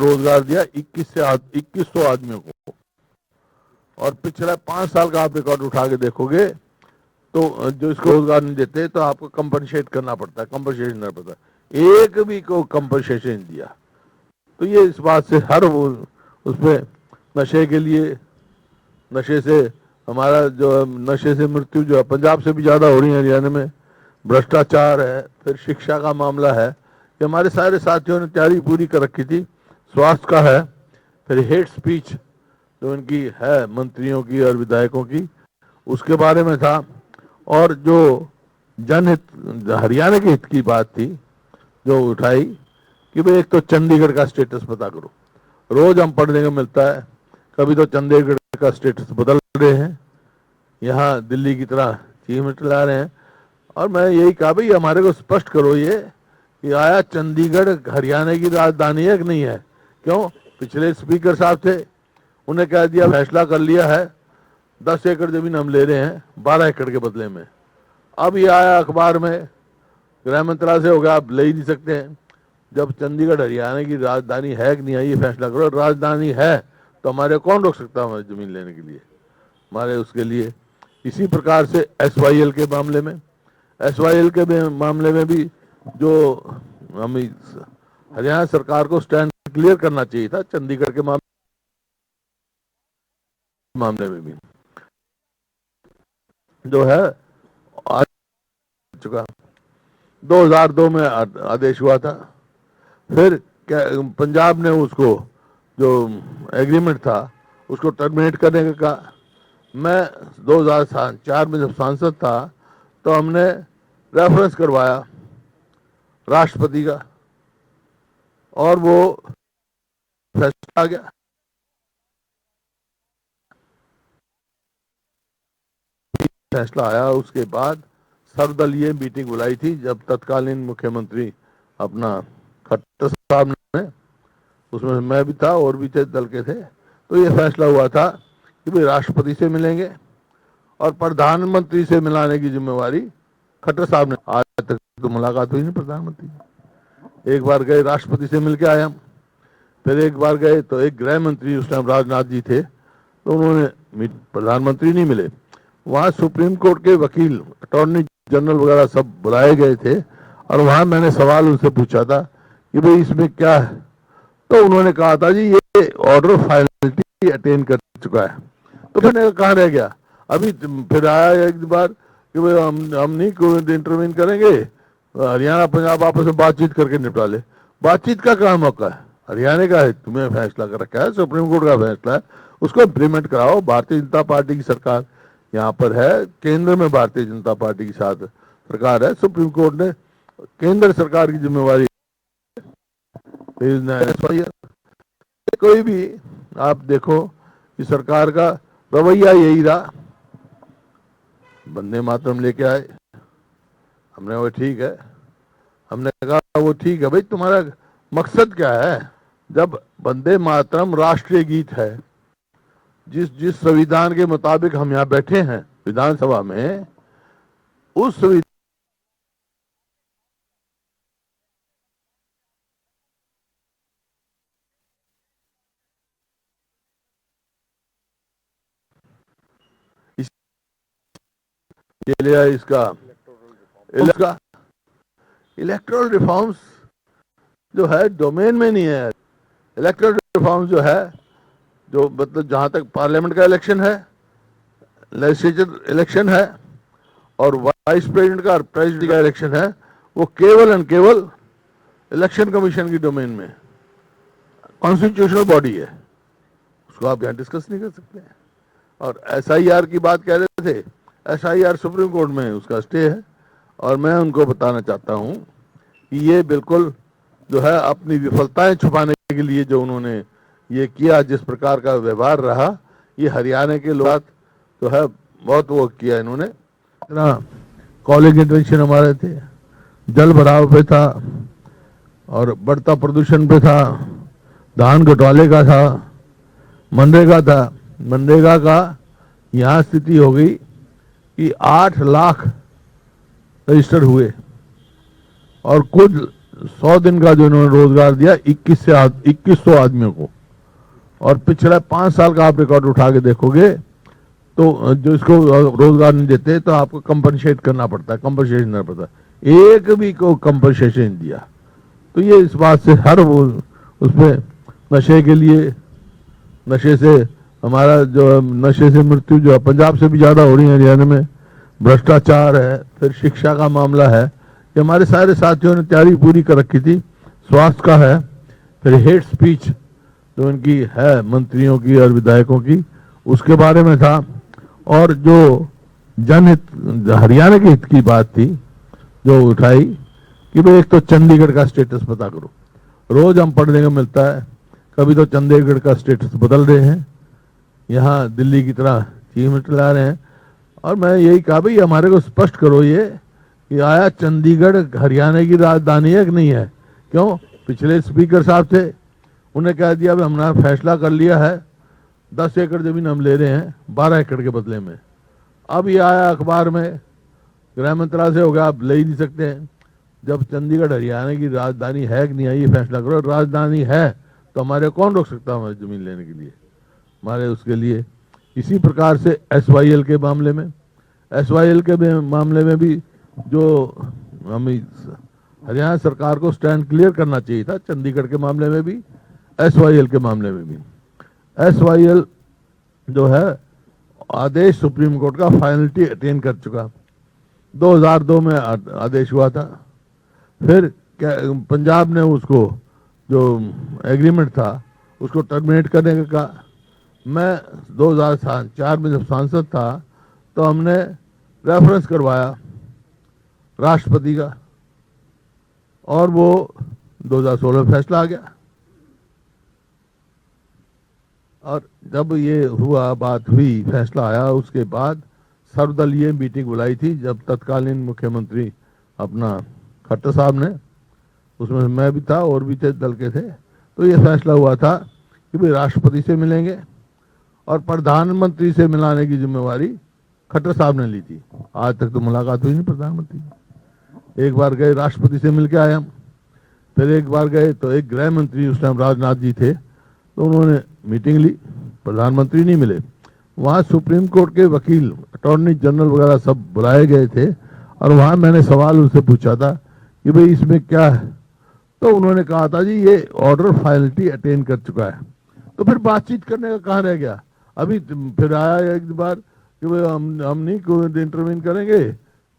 रोजगार दिया 2100 आदमियों को, और पिछले 5 साल का आप रिकॉर्ड उठा के देखोगे तो जो इसको रोजगार नहीं देते तो आपको कंपनसेट करना पड़ता है, कंपनसेशन करना पड़ता है। एक भी को कंपनसेशन दिया। तो ये इस बात से हर वो उसमें नशे के लिए, नशे से हमारा जो नशे से मृत्यु जो है पंजाब से भी ज़्यादा हो रही है हरियाणा में, भ्रष्टाचार है, फिर शिक्षा का मामला है, कि हमारे सारे साथियों ने तैयारी पूरी कर रखी थी। स्वास्थ्य का है, फिर हेट स्पीच जो इनकी है मंत्रियों की और विधायकों की, उसके बारे में था, और जो जनहित हरियाणा के हित की बात थी जो उठाई कि भाई एक तो चंडीगढ़ का स्टेटस पता करो। रोज हम पढ़ने को मिलता है, कभी तो चंडीगढ़ का स्टेटस बदल रहे हैं, यहाँ दिल्ली की तरह चीफ मिनिस्टर ला रहे हैं। और मैं यही कहा भाई हमारे को स्पष्ट करो ये कि आया चंडीगढ़ हरियाणा की राजधानी है कि नहीं है। क्यों? पिछले स्पीकर साहब थे, उन्हें कह दिया फैसला कर लिया है 10 एकड़ जमीन हम ले रहे हैं 12 एकड़ के बदले में। अब ये आया अखबार में, गृह मंत्रालय से हो गया, आप ले ही नहीं सकते हैं। जब चंडीगढ़ हरियाणा की राजधानी है कि नहीं है ये फैसला करो। राजधानी है तो हमारे कौन रोक सकता है हमारी जमीन लेने के लिए, हमारे उसके लिए। इसी प्रकार से SYL के मामले में, SYL के मामले में भी जो हम हरियाणा सरकार को स्टैंड क्लियर करना चाहिए था, चंडीगढ़ के मामले में भी जो है आ चुका। 2002 में आदेश हुआ था, फिर पंजाब ने उसको जो एग्रीमेंट था उसको टर्मिनेट करने का कहा। मैं 2004 में जब सांसद था तो हमने रेफरेंस करवाया राष्ट्रपति का, और वो फैसला आ गया। फैसला आया, उसके बाद सर्वदलीय मीटिंग बुलाई थी, जब तत्कालीन मुख्यमंत्री अपना खट्टर साहब ने, उसमें मैं भी था और भी दल के थे, तो ये फैसला हुआ था कि भाई राष्ट्रपति से मिलेंगे और प्रधानमंत्री से मिलाने की जिम्मेवारी खट्टर साहब ने। आज तक तो मुलाकात हुई नहीं प्रधानमंत्री। एक बार गए राष्ट्रपति से मिलके आए हम, फिर एक बार गए तो एक गृह मंत्री उस टाइम राजनाथ जी थे, तो उन्होंने प्रधानमंत्री नहीं मिले। वहाँ सुप्रीम कोर्ट के वकील, अटॉर्नी जनरल वगैरह सब बुलाए गए थे, और वहाँ मैंने सवाल उनसे पूछा था कि भाई इसमें क्या है, तो उन्होंने कहा था जी ये ऑर्डर ऑफ फाइनलिटी अटेन कर चुका है। तो मैंने कहाँ रह गया। अभी फिर आया एक बार कि भाई हम नहीं इंटरवीन करेंगे, हरियाणा पंजाब आपस में बातचीत करके निपटा ले। बातचीत का क्या मौका है? हरियाणा का है, तुम्हें फैसला कर रखा है, सुप्रीम कोर्ट का फैसला है, उसको इम्प्लीमेंट कराओ। भारतीय जनता पार्टी की सरकार यहाँ पर है, केंद्र में भारतीय जनता पार्टी की साथ सरकार है, सुप्रीम कोर्ट ने केंद्र सरकार की जिम्मेवारी। कोई भी आप देखो कि सरकार का रवैया यही रहा। वंदे मातरम लेके आए, हमने वो ठीक है, हमने कहा वो ठीक है भाई, तुम्हारा मकसद क्या है? जब वंदे मातरम राष्ट्रीय गीत है, जिस संविधान के मुताबिक हम यहाँ बैठे हैं विधानसभा में, उस इसका इलेक्टोरल रिफॉर्म्स जो है डोमेन में नहीं है। इलेक्टोरल रिफॉर्म्स जो है, जो मतलब जहां तक पार्लियामेंट का इलेक्शन है, लेजिस्लेचर इलेक्शन है, और वाइस प्रेसिडेंट का और प्रेसिडेंट का इलेक्शन है, वो केवल एंड केवल इलेक्शन कमीशन की डोमेन में, कॉन्स्टिट्यूशनल बॉडी है, उसको आप यहाँ डिस्कस नहीं कर सकते। और SIR की बात कह रहे थे, SIR सुप्रीम कोर्ट में उसका स्टे है, और मैं उनको बताना चाहता हूँ कि ये बिल्कुल जो है अपनी विफलताएं छुपाने के लिए जो उन्होंने ये किया, जिस प्रकार का व्यवहार रहा, ये हरियाणा के लोग जो है बहुत वो किया इन्होंने। इतना कॉलेज इंटरेक्शन हमारे थे, जल भराव पे था, और बढ़ता प्रदूषण पे था, धान घोटाले का था, मनरेगा था। मनरेगा का यहाँ स्थिति हो गई कि 8 लाख रजिस्टर हुए, और कुछ 100 दिन का जो इन्होंने रोजगार दिया 2100 आदमियों को, और पिछले 5 साल का आप रिकॉर्ड उठा के देखोगे तो जो इसको रोजगार नहीं देते तो आपको कंपनसेट करना पड़ता है, कंपनसेशन करना पड़ता है। एक भी को कंपनसेशन दिया तो ये इस बात से हर वो उसमें नशे के लिए, नशे से हमारा जो नशे से मृत्यु जो है पंजाब से भी ज़्यादा हो रही है, हरियाणा में भ्रष्टाचार है, फिर शिक्षा का मामला है, ये हमारे सारे साथियों ने तैयारी पूरी कर रखी थी। स्वास्थ्य का है, फिर हेट स्पीच जो इनकी है मंत्रियों की और विधायकों की, उसके बारे में था, और जो जनहित हरियाणा के हित की बात थी जो उठाई कि भाई एक तो चंडीगढ़ का स्टेटस पता करो। रोज हम पढ़ने को मिलता है, कभी तो चंडीगढ़ का स्टेटस बदल रहे हैं, यहाँ दिल्ली की तरह चीफ मिनिस्टर ला रहे हैं, और मैं यही कहा भाई हमारे को स्पष्ट करो ये कि आया चंडीगढ़ हरियाणा की राजधानी है कि नहीं है। क्यों? पिछले स्पीकर साहब थे, उन्हें कह दिया भाई हमने फैसला कर लिया है 10 एकड़ जमीन हम ले रहे हैं 12 एकड़ के बदले में। अब ये आया अखबार में, गृह मंत्रालय से हो गया, आप ले ही नहीं सकते हैं। जब चंडीगढ़ हरियाणा की राजधानी है कि नहीं है ये फैसला करो। राजधानी है तो हमारे कौन रोक सकता है हमारी जमीन लेने के लिए, हमारे उसके लिए। इसी प्रकार से SYL के मामले में, SYL के मामले में भी जो हम हरियाणा सरकार को स्टैंड क्लियर करना चाहिए था, चंडीगढ़ के मामले में भी, SYL के मामले में भी। SYL जो है आदेश सुप्रीम कोर्ट का फाइनलिटी अटेन कर चुका, 2002 में आदेश हुआ था। फिर पंजाब ने उसको जो एग्रीमेंट था उसको टर्मिनेट करने का कहा। मैं 2004 में जब सांसद था तो हमने रेफरेंस करवाया राष्ट्रपति का, और वो 2016 में फैसला आ गया। और जब ये हुआ, बात हुई, फैसला आया, उसके बाद सर्वदलीय मीटिंग बुलाई थी, जब तत्कालीन मुख्यमंत्री अपना खट्टर साहब ने, उसमें मैं भी था और भी थे, दल के थे, तो ये फैसला हुआ था कि भाई राष्ट्रपति से मिलेंगे, और प्रधानमंत्री से मिलाने की जिम्मेवारी खट्टर साहब ने ली थी। आज तक तो मुलाकात हुई नहीं प्रधानमंत्री की। एक बार गए, राष्ट्रपति से मिल के आए हम, फिर एक बार गए तो एक गृह मंत्री उस टाइम राजनाथ जी थे, तो उन्होंने मीटिंग ली, प्रधानमंत्री नहीं मिले। वहाँ सुप्रीम कोर्ट के वकील, अटॉर्नी जनरल वगैरह सब बुलाए गए थे, और वहाँ मैंने सवाल उनसे पूछा था कि भाई इसमें क्या है, तो उन्होंने कहा था जी ये ऑर्डर फाइनलिटी अटेन कर चुका है। तो फिर बातचीत करने का कहाँ रह गया। अभी फिर आया एक बार कि भाई हम नहीं इंटरवीन करेंगे,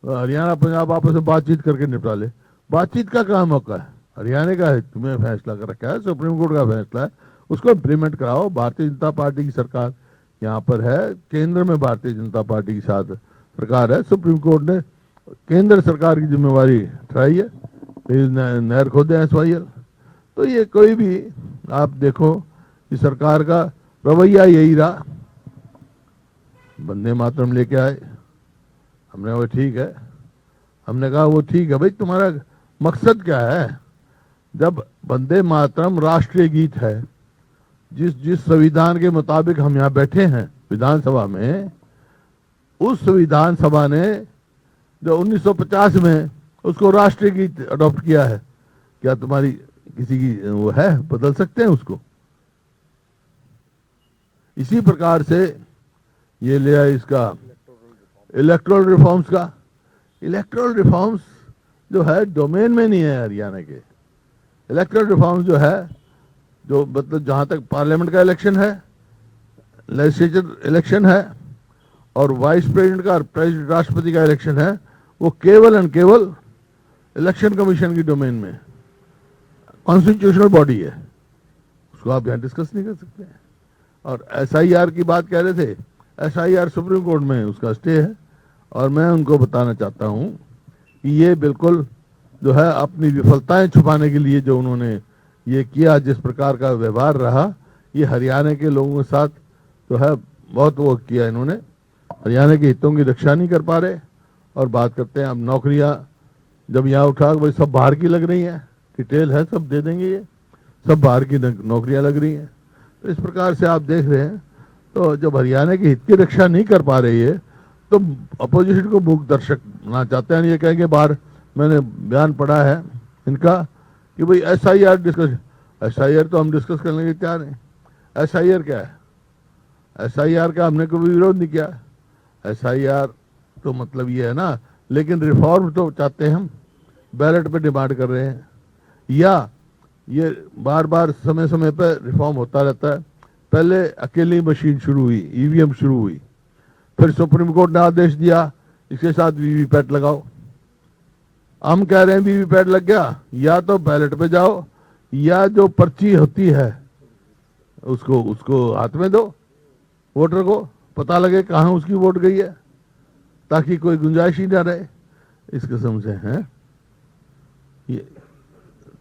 हरियाणा पंजाब आपस में बातचीत करके निपटा ले। बातचीत का कहाँ मौका है? हरियाणा का है, तुम्हें फैसला कर रखा है, सुप्रीम कोर्ट का फैसला है, उसको इम्प्लीमेंट कराओ। भारतीय जनता पार्टी की सरकार यहाँ पर है, केंद्र में भारतीय जनता पार्टी के साथ सरकार है, सुप्रीम कोर्ट ने केंद्र सरकार की जिम्मेवारी उठाई है, नहर खोदे SYL। तो ये कोई भी आप देखो कि सरकार का रवैया यही रहा। वंदे मातरम लेके आए, हमने वो ठीक है, हमने कहा वो ठीक है भाई, तुम्हारा मकसद क्या है? जब वंदे मातरम राष्ट्रीय गीत है, जिस संविधान के मुताबिक हम यहाँ बैठे हैं विधानसभा में, उस विधानसभा ने जो 1950 में उसको राष्ट्रीय गीत अडॉप्ट किया है, क्या तुम्हारी किसी की वो है, बदल सकते हैं उसको? इसी प्रकार से ये लिया इसका इलेक्टोरल रिफॉर्म्स का। इलेक्टोरल रिफॉर्म्स जो है डोमेन में नहीं है हरियाणा के। इलेक्टोरल रिफॉर्म्स जो है, जो मतलब जहां तक पार्लियामेंट का इलेक्शन है, लेजिस्लेचर इलेक्शन है, और वाइस प्रेसिडेंट का और प्रेसिडेंट राष्ट्रपति का इलेक्शन है, वो केवल एंड केवल इलेक्शन कमीशन की डोमेन में, कॉन्स्टिट्यूशनल बॉडी है, उसको आप यहाँ डिस्कस नहीं कर सकते हैं। और SIR की बात कह रहे थे, SIR सुप्रीम कोर्ट में उसका स्टे है, और मैं उनको बताना चाहता हूँ कि ये बिल्कुल जो है अपनी विफलताएं छुपाने के लिए जो उन्होंने ये किया, जिस प्रकार का व्यवहार रहा, ये हरियाणा के लोगों के साथ जो है बहुत वो किया इन्होंने। हरियाणा के हितों की रक्षा नहीं कर पा रहे, और बात करते हैं अब नौकरियां, जब यहाँ उठा भाई सब बाहर की लग रही हैं, डिटेल है, सब दे देंगे, ये सब बाहर की नौकरियां लग रही हैं। तो इस प्रकार से आप देख रहे हैं, तो जब हरियाणा के हित की रक्षा नहीं कर पा रही है तो अपोजिशन को मूक दर्शक बनाना चाहते हैं। ये कहेंगे बाहर, मैंने बयान पढ़ा है इनका कि भाई SIR डिस्कस, SIR तो हम डिस्कस करने के तैयार हैं। SIR क्या है? SIR का हमने कोई विरोध नहीं किया। SIR तो मतलब ये है ना, लेकिन रिफॉर्म तो चाहते हैं हम, बैलेट पे डिमांड कर रहे हैं, या ये बार बार समय समय पर रिफॉर्म होता रहता है। पहले अकेली मशीन शुरू हुई, EVM शुरू हुई, फिर सुप्रीम कोर्ट ने आदेश दिया इसके साथ वीवीपैट लगाओ। हम कह रहे हैं वीवीपैट लग गया, या तो बैलेट पे जाओ, या जो पर्ची होती है उसको उसको हाथ में दो, वोटर को पता लगे कहाँ उसकी वोट गई है, ताकि कोई गुंजाइश ही ना रहे इस किस्म से है ये।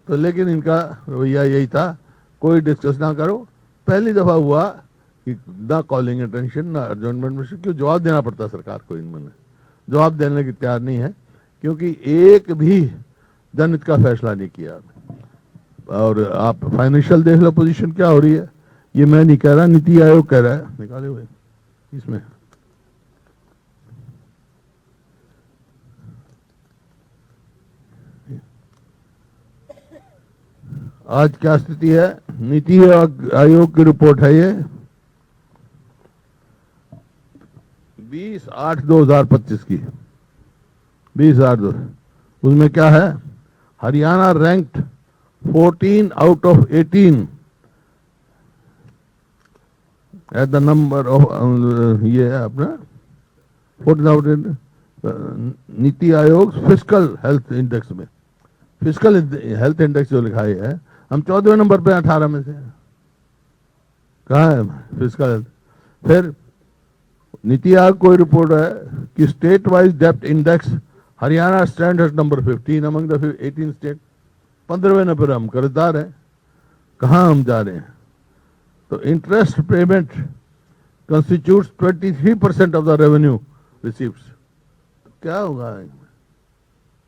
तो लेकिन इनका रवैया यही था, कोई डिस्कस ना करो। पहली दफा हुआ कि ना कॉलिंग अटेंशन ना एडजॉर्नमेंट में, क्यों जवाब देना पड़ता सरकार को, इनमें जवाब देने की तैयार नहीं है, क्योंकि एक भी जनहित का फैसला नहीं किया। और आप फाइनेंशियल देख लो पोजीशन क्या हो रही है, ये मैं नहीं कह रहा, नीति आयोग कह रहा है, निकाले हुए इसमें। आज क्या स्थिति है, नीति आयोग की रिपोर्ट है ये 20/8/2025 की, 20/8। उसमें क्या है, Haryana ranked 14 out of 18 at the number of, ये है अपना 14 NITI Aayog physical health index में, फिजिकल हेल्थ इंडेक्स जो लिखा है, हम 14वें नंबर पे 18 में से। कहाँ है फिजिकल हेल्थ? फिर नीति आयोग कोई रिपोर्ट है कि state wise depth index Haryana stand at number 15 among the 18 state. 15वें नंबर हम कर्जदार हैं, कहाँ हम जा रहे हैं? तो interest payment constitutes 23% of the revenue receives. क्या होगा,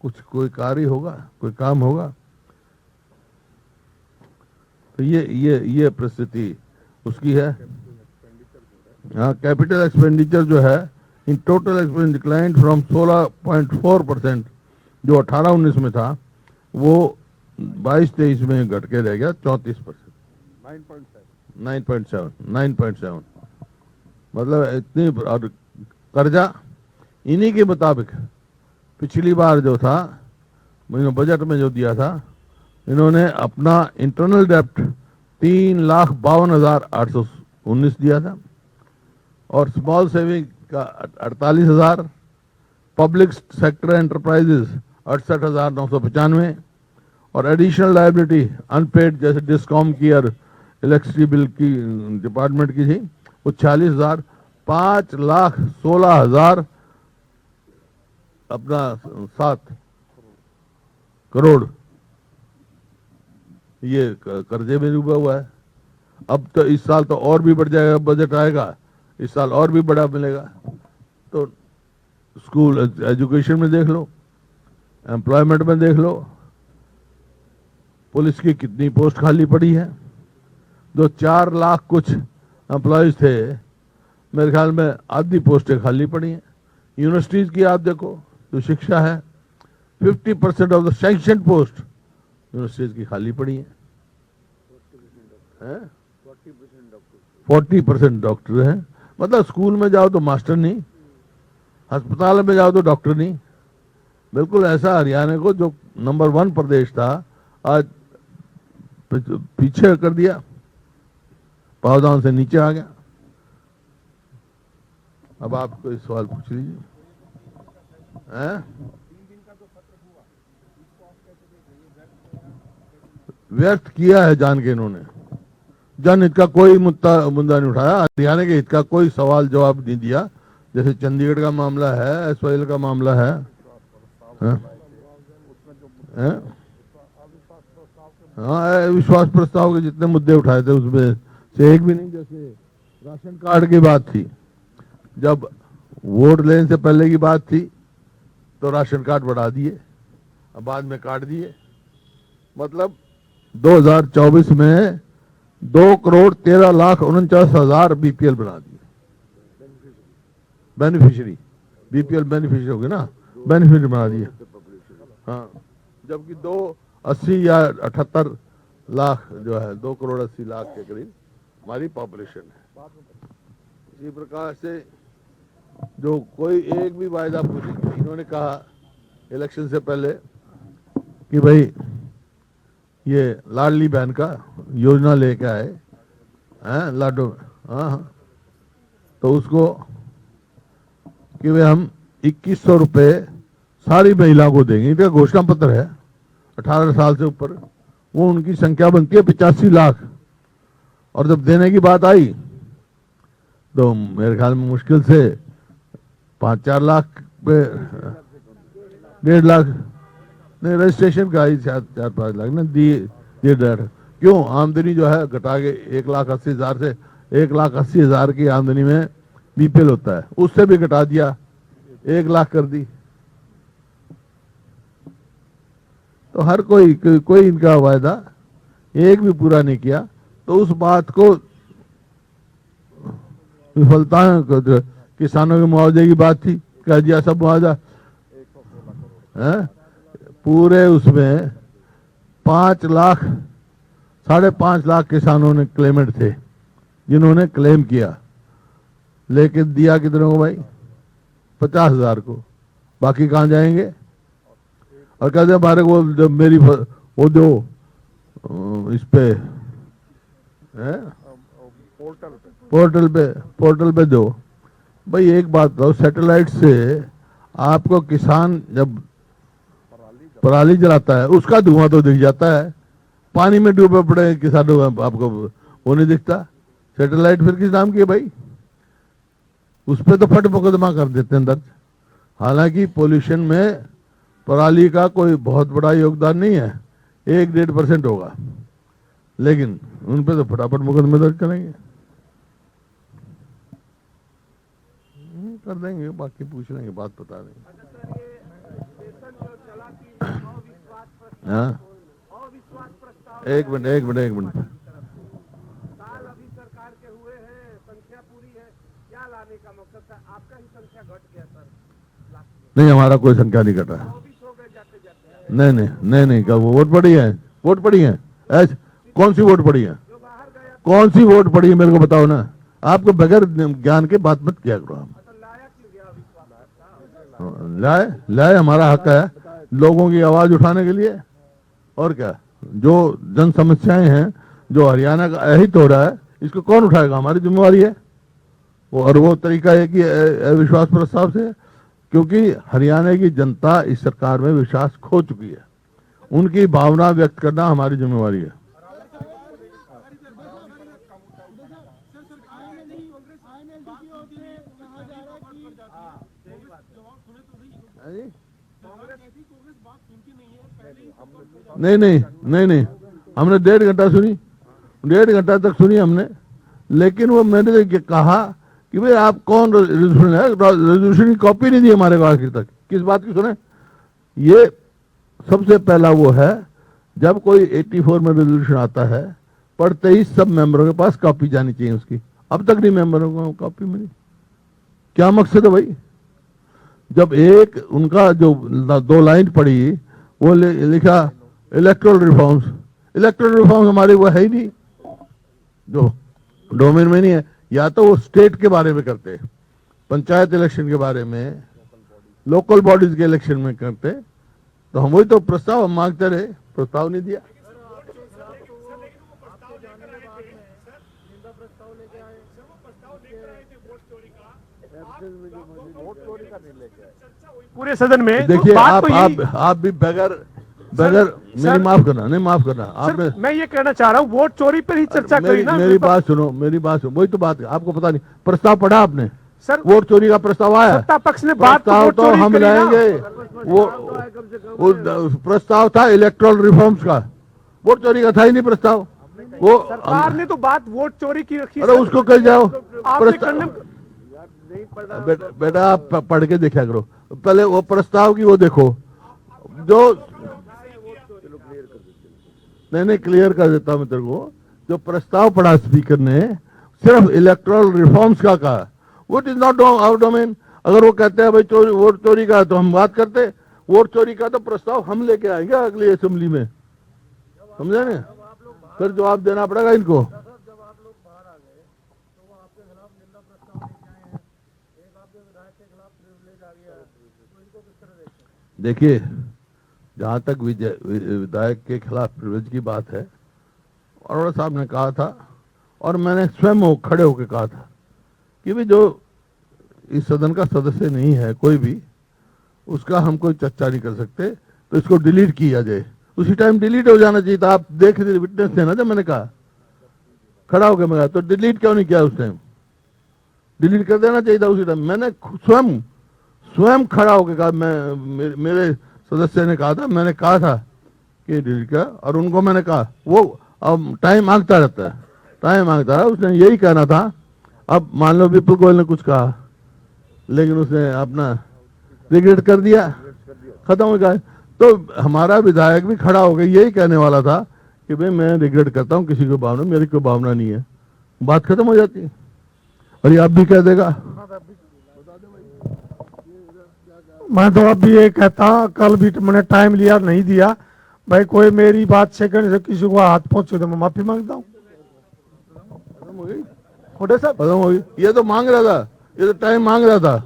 कुछ कोई कार्य होगा, कोई काम होगा? तो ये परिस्थिति उसकी है। हाँ, कैपिटल एक्सपेंडिचर जो है in total expenditure decline from 16.4% जो 18-19 में था, वो 22-23 में घट के रह गया 34%, 9.7। मतलब इतनी, और कर्जा इन्हीं के मुताबिक पिछली बार जो था बजट में जो दिया था, इन्होंने अपना इंटरनल डेप्ट 3,52,819 दिया था, और स्मॉल सेविंग का 48,000, पब्लिक सेक्टर एंटरप्राइजेस 68,995, और एडिशनल लायबिलिटी अनपेड जैसे डिस्कॉम की और इलेक्ट्रिसिटी बिल की डिपार्टमेंट की थी, वो 46,000, 5,16,000 अपना 7 करोड़ ये कर्जे में डूबा हुआ है। अब तो इस साल तो और भी बढ़ जाएगा, बजट आएगा इस साल और भी बड़ा मिलेगा। तो स्कूल एजुकेशन में देख लो, एम्प्लॉयमेंट में देख लो, पुलिस की कितनी पोस्ट खाली पड़ी है। जो 4 लाख कुछ एम्प्लॉयज थे, मेरे ख्याल में आधी पोस्टें खाली पड़ी हैं। यूनिवर्सिटीज की आप देखो, जो शिक्षा है, 50% of the sanction post universities की खाली पड़ी है। 40% डॉक्टर हैं। मतलब स्कूल में जाओ तो मास्टर नहीं, अस्पताल में जाओ तो डॉक्टर नहीं। बिल्कुल ऐसा हरियाणा को, जो नंबर 1 प्रदेश था, आज पीछे कर दिया, पावदान से नीचे आ गया। अब आप कोई सवाल पूछ लीजिए। व्यर्थ किया है जान के इन्होंने, जनहित का कोई मुद्दा नहीं उठाया, हरियाणा के हित का कोई सवाल जवाब नहीं दिया। जैसे चंडीगढ़ का मामला है, SYL का मामला है, हाँ, विश्वास प्रस्ताव के जितने मुद्दे उठाए थे उसमें से एक भी नहीं। जैसे राशन कार्ड की बात थी, जब वोट लेने से पहले की बात थी तो राशन कार्ड बढ़ा दिए, अब बाद में काट दिए। मतलब 2024 में 2,13,49,000 BPL बना दिए, बेनिफिशियरी, BPL बेनिफिशियरी हो गए ना, बेनिफिशियरी बना दिए। हाँ, जबकि 80 या 78 लाख जो है 2 करोड़ 80 लाख के करीब हमारी पॉपुलेशन है। इसी प्रकार से जो कोई एक भी वायदा पूछे, इन्होंने कहा इलेक्शन से पहले कि भाई ये लाडली बहन का योजना लेके आए हैं लाडो, हाँ, तो उसको कि वे हम 2100 रुपये सारी महिलाओं को देंगे। इनका घोषणा पत्र है 18 साल से ऊपर, वो उनकी संख्या बनती है 85 लाख। और जब देने की बात आई तो मेरे ख्याल में मुश्किल से 5-4 लाख पे 1.5 लाख नहीं, रजिस्ट्रेशन का ही 4-5 लाख ना दिए डेढ़। क्यों? आमदनी जो है घटा के 1,80,000 से 1,80,000 की आमदनी में बीपीएल होता है, उससे भी घटा दिया, 1 लाख कर दी। तो हर कोई इनका वायदा एक भी पूरा नहीं किया। तो उस बात को विफलता, किसानों के मुआवजे की बात थी, कह दिया सब मुआवजा है। पूरे उसमें 5 लाख 5.5 लाख किसानों ने क्लेमेंट थे जिन्होंने क्लेम किया, लेकिन दिया कितने को भाई? 50,000 को। बाकी कहाँ जाएंगे? और कहते हमारे को जब मेरी वो दो इस पे है पोर्टल पे दो। भाई एक बात बताओ, सैटेलाइट से आपको किसान जब पराली जलाता है उसका धुआं तो दिख जाता है, पानी में डूबे पड़े किसानों का आपको वो नहीं दिखता। सैटेलाइट फिर किस नाम की है भाई? उस पर तो फट मुकदमा कर देते हैं दर्ज। हालांकि पोल्यूशन में पराली का कोई बहुत बड़ा योगदान नहीं है, 1-1.5% होगा, लेकिन उन पे तो फटाफट मुकदमे दर्ज करेंगे, कर देंगे। बाकी पूछ लेंगे, बात बता देंगे। हाँ, एक मिनट साल अभी सरकार के हुए हैं, संख्या पूरी है, क्या लाने का मकसद था? आपका ही संख्या घट गया सर। नहीं, हमारा कोई संख्या नहीं घटा। 24 हो गए जाते जाते। नहीं, क्या वो वोट पड़ी है? ऐसे कौन सी वोट पड़ी है? जो बाहर गया कौन सी वोट पड़ी है मेरे को बताओ ना। आपको बगैर ज्ञान के बात मत किया करो। हम तो लाया क्यों गया अविश्वास? लाए हमारा हक है लोगों की आवाज उठाने के लिए। और क्या, जो जन समस्याएं हैं, जो हरियाणा का अहित हो रहा है, इसको कौन उठाएगा? हमारी जिम्मेवारी है वो। और वो तरीका है कि अविश्वास प्रस्ताव से, क्योंकि हरियाणा की जनता इस सरकार में विश्वास खो चुकी है, उनकी भावना व्यक्त करना हमारी जिम्मेवारी है। नहीं, हमने 1.5 घंटा सुनी, 1.5 घंटा तक सुनी हमने। लेकिन वो मैंने कहा कि भाई आप कौन रेजोल्यूशन है, रेजोल्यूशन की कॉपी नहीं दी हमारे को आखिर तक। किस बात की सुने? ये सबसे पहला वो है जब कोई 84 में रेजोल्यूशन आता है, पढ़ते ही सब मेंबरों के पास कॉपी जानी चाहिए उसकी। अब तक नहीं मेंबरों को कॉपी मिली। क्या मकसद है भाई? जब एक उनका जो 2 लाइन पढ़ी, वो लिखा इलेक्ट्रल रिफॉर्म्स हमारे वो है ही नहीं, जो डोमेन में नहीं है। या तो वो स्टेट के बारे में करते, पंचायत इलेक्शन के बारे में, लोकल बॉडीज के इलेक्शन में करते, तो हम वही तो प्रस्ताव हम मांगते रहे, प्रस्ताव नहीं दिया। पूरे सदन में देखिए, आप भी बगैर मेरी माफ करना आपने, मैं ये कहना चाह रहा हूँ, वोट चोरी पर ही चर्चा करी ना। मेरी बात सुनो, वही तो बात है। आपको पता नहीं, प्रस्ताव पढ़ा आपने? सर, वोट चोरी का प्रस्ताव आया, सत्ता पक्ष ने बात तो हम लाएंगे। वो प्रस्ताव था इलेक्ट्रल रिफॉर्म्स का, वोट चोरी का था ही नहीं प्रस्ताव। वो सरकार ने तो बात वोट चोरी की रखी। अरे उसको कह जाओ। बेटा आप पढ़ के देखा करो पहले, वो प्रस्ताव की वो देखो जो नहीं क्लियर कर देता मैं तेरे को। जो प्रस्ताव पढ़ा स्पीकर ने, सिर्फ इलेक्ट्रल रिफॉर्म्स का कहा, what is not our domain. अगर वो कहते हैं भाई वोट चोरी का, तो हम बात करते। वोट चोरी का तो प्रस्ताव हम लेके आएंगे अगली असेंबली में, समझे ना? फिर जवाब देना पड़ेगा इनको। जब आप लोग बाहर आ गए तो वो आपके खिलाफ निंदा प्रस्ताव लेके आए हैं, एक आपके विधायक के खिलाफ प्रिविलेज आ गया है, तो इनको किस तरह देखते हैं? देखिए, जहां तक विधायक के खिलाफ प्रिविलेज की बात है, अरोड़ा साहब ने कहा था और मैंने स्वयं खड़े होकर कहा था कि भाई जो इस सदन का सदस्य नहीं है कोई भी, उसका हम कोई चर्चा नहीं कर सकते, तो इसको डिलीट किया जाए। उसी टाइम डिलीट हो जाना चाहिए था। आप देख रहे विटनेस थे ना जब मैंने कहा, खड़ा होकर मैं कहा, तो डिलीट क्यों नहीं किया उस टाइम? डिलीट कर देना चाहिए था उसी टाइम। मैंने स्वयं खड़ा होकर कहा, मेरे सदस्य ने कहा था, मैंने कहा था कि डिलीट किया, और उनको मैंने कहा, वो अब टाइम मांगता रहता है, टाइम मांगता रहा, उसने यही कहना था। अब मान लो विपुल गोयल ने कुछ कहा, लेकिन उसने अपना रिग्रेट कर दिया, खत्म हो गया। तो हमारा विधायक भी खड़ा हो गया, यही कहने वाला था कि भाई मैं रिग्रेट करता हूं, किसी को भावना, मेरी कोई भावना नहीं है, बात खत्म हो जाती है। और ये आप भी कह देगा। मैं तो अब भी ये कहता, कल भी मैंने टाइम लिया नहीं दिया, भाई कोई मेरी बात सेकंड से किसी को हाथ पहुंचे तो मैं माफी मांगता हूँ। खत्म हो गई, हुड्डा साहब, खत्म हो गई। ये तो मांग रहा था, ये तो टाइम मांग रहा था,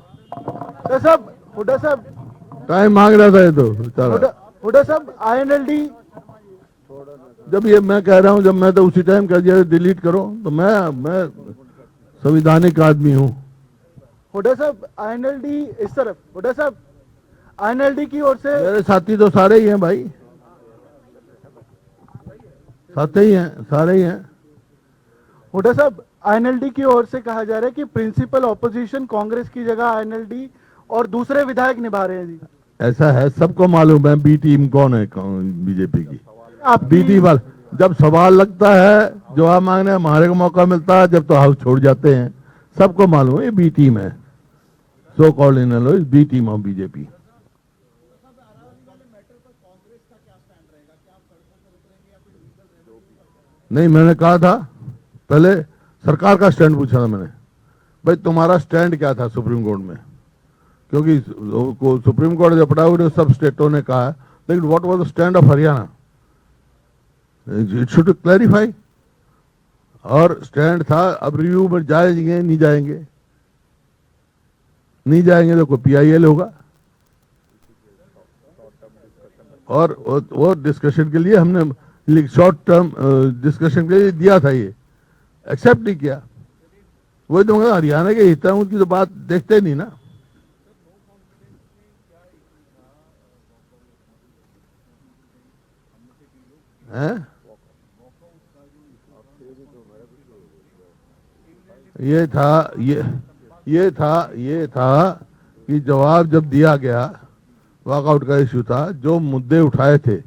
हुड्डा साहब, टाइम मांग रहा था ये तो बेचारा। हुड्डा साहब, INLD, जब ये मैं कह रहा हूं, जब मैं तो उसी टाइम कह दिया डिलीट करो, तो मैं संविधानिक आदमी हूं। हुड्डा साहब, INLD इस तरफ, हुड्डा साहब, INLD की ओर से, मेरे साथी तो सारे ही हैं भाई, साथे ही हैं, सारे ही हैं। हुड्डा साहब, INLD की ओर से कहा जा रहा है कि प्रिंसिपल ऑपोजिशन कांग्रेस की जगह INLD और दूसरे विधायक निभा रहे हैं जी। ऐसा है, सबको मालूम है बी टीम कौन है, बीजेपी की आप बी टीम वाल। जब सवाल लगता है, जवाब मांगने हमारे को मौका मिलता है, जब तो हाउस छोड़ जाते हैं। सबको मालूम है ये बी टीम है, so called in low B team of BJP. नहीं, मैंने कहा था, पहले सरकार का स्टैंड पूछा था मैंने, भाई तुम्हारा स्टैंड क्या था सुप्रीम कोर्ट में, क्योंकि सुप्रीम कोर्ट जब पड़ा हुआ सब स्टेटों ने कहा, लेकिन what was the stand of Haryana, it should clarify. और स्टैंड था, अब रिव्यू में जाएंगे नहीं जाएंगे, नहीं जाएंगे तो कोई PIL होगा। और वो डिस्कशन के लिए हमने शॉर्ट टर्म डिस्कशन के लिए दिया था, ये एक्सेप्ट नहीं किया। वही तो हरियाणा के हित है, उनकी तो बात देखते नहीं ना। हैं? ये था कि जवाब जब दिया गया, वॉकआउट का इश्यू था, जो मुद्दे उठाए थे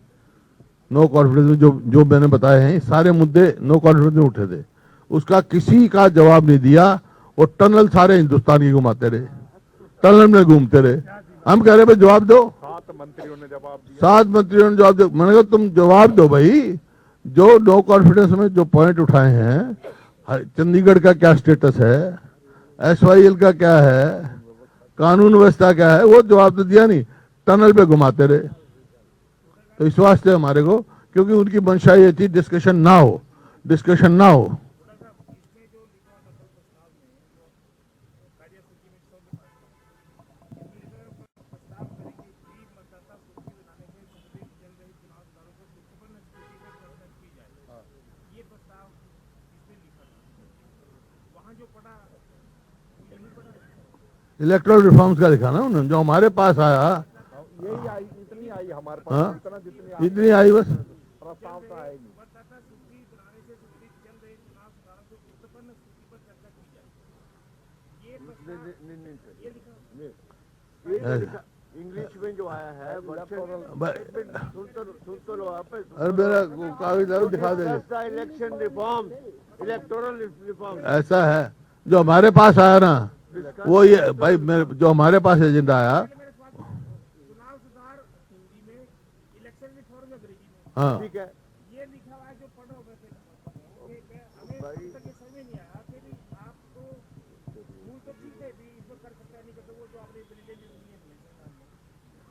नो कॉन्फिडेंस में, जो मैंने बताए हैं, सारे मुद्दे नो कॉन्फिडेंस में उठे थे, उसका किसी का जवाब नहीं दिया। वो टनल सारे हिंदुस्तान की घुमाते रहे, टनल में घूमते रहे। हम कह रहे भाई जवाब दो, 7 मंत्रियों ने जवाब दो। मैंने कहा तुम जवाब दो भाई, जो नो कॉन्फिडेंस में जो पॉइंट उठाए हैं, चंडीगढ़ का क्या स्टेटस है, SYL का क्या है, कानून व्यवस्था क्या है, वो जवाब तो दिया नहीं, टनल पे घुमाते रहे। तो इस वास्ते हमारे को, क्योंकि उनकी मंशा ये थी डिस्कशन ना हो, डिस्कशन ना हो। इलेक्ट्रल रिफॉर्म्स का लिखा ना उन्होंने, जो हमारे पास आया, यही आई, इतनी आई हमारे पास, हाँ? जितनी इतनी आई बस। प्रस्ताव तो आएगी। इंग्लिश में जो आया है, अरे मेरा कागज दिखा दे। इलेक्शन रिफॉर्म, इलेक्टोरल रिफॉर्म, ऐसा है, जो हमारे पास आया ना, वो ये भाई, जो हमारे पास एजेंडा आया, चुनाव सुधार हिंदी में, इलेक्शन रिफॉर्म अंग्रेजी में, हाँ, ठीक है, ये लिखा हुआ है जो पढ़ोगे फिर हमें अब तक ये समझ में नहीं आया कि आप तो भूल तो ठीक है भी इसमें कर सकता नहीं करते, वो जो आपने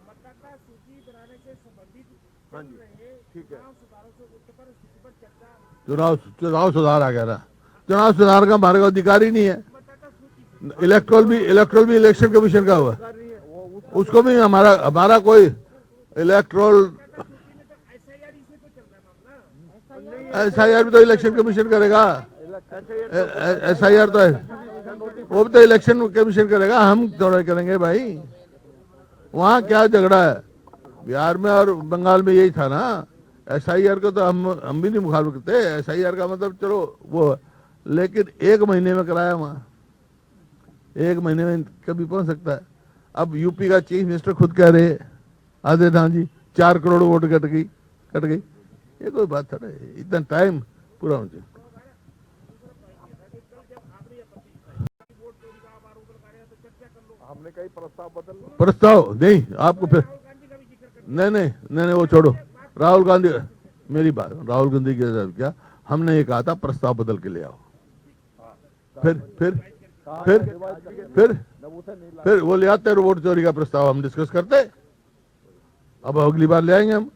मतदाता सूची बनाने से संबंधित चल रहे चुनाव सुधारों से उत्पन्न चुनाव सुधार आ गया ना, चुनाव सुधार का हमारे को अधिकार ही नहीं है। इलेक्ट्रोल भी इलेक्शन कमीशन का हुआ, उसको भी हमारा कोई इलेक्ट्रोल SIR भी तो इलेक्शन कमीशन करेगा। SIR तो है, वो भी तो इलेक्शन कमीशन करेगा, हम थोड़ा करेंगे भाई। वहाँ क्या झगड़ा है, बिहार में और बंगाल में यही था ना। SIR को तो हम भी नहीं मुखालिफ करते, SIR का मतलब चलो वो, लेकिन 1 महीने में कराया वहाँ, 1 महीने में कभी पहुंच सकता है। अब यूपी का चीफ मिनिस्टर खुद कह रहे आदित्य नाथ जी 4 करोड़ वोट कट गई, ये कोई बात था? इतना टाइम पूरा होना चाहिए। हमने कई प्रस्ताव नहीं आपको फिर, नहीं वो छोड़ो। राहुल गांधी, मेरी बात, राहुल गांधी के साथ क्या हमने ये कहा था, प्रस्ताव बदल के ले आओ। फिर वो ले आते वोट चोरी का प्रस्ताव, हम डिस्कस करते। अब अगली बार ले आएंगे हम।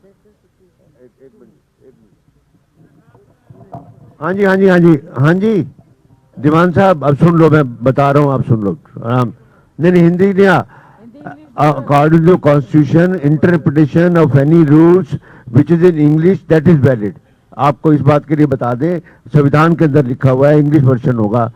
हाँ जी दीवान साहब, अब सुन लो, मैं बता रहा हूँ, आप सुन लो आराम। नहीं हिंदी नहीं, according to constitution interpretation of any rules which is in English that is valid. आपको इस बात के लिए बता दें, संविधान के अंदर लिखा हुआ है, इंग्लिश वर्जन होगा।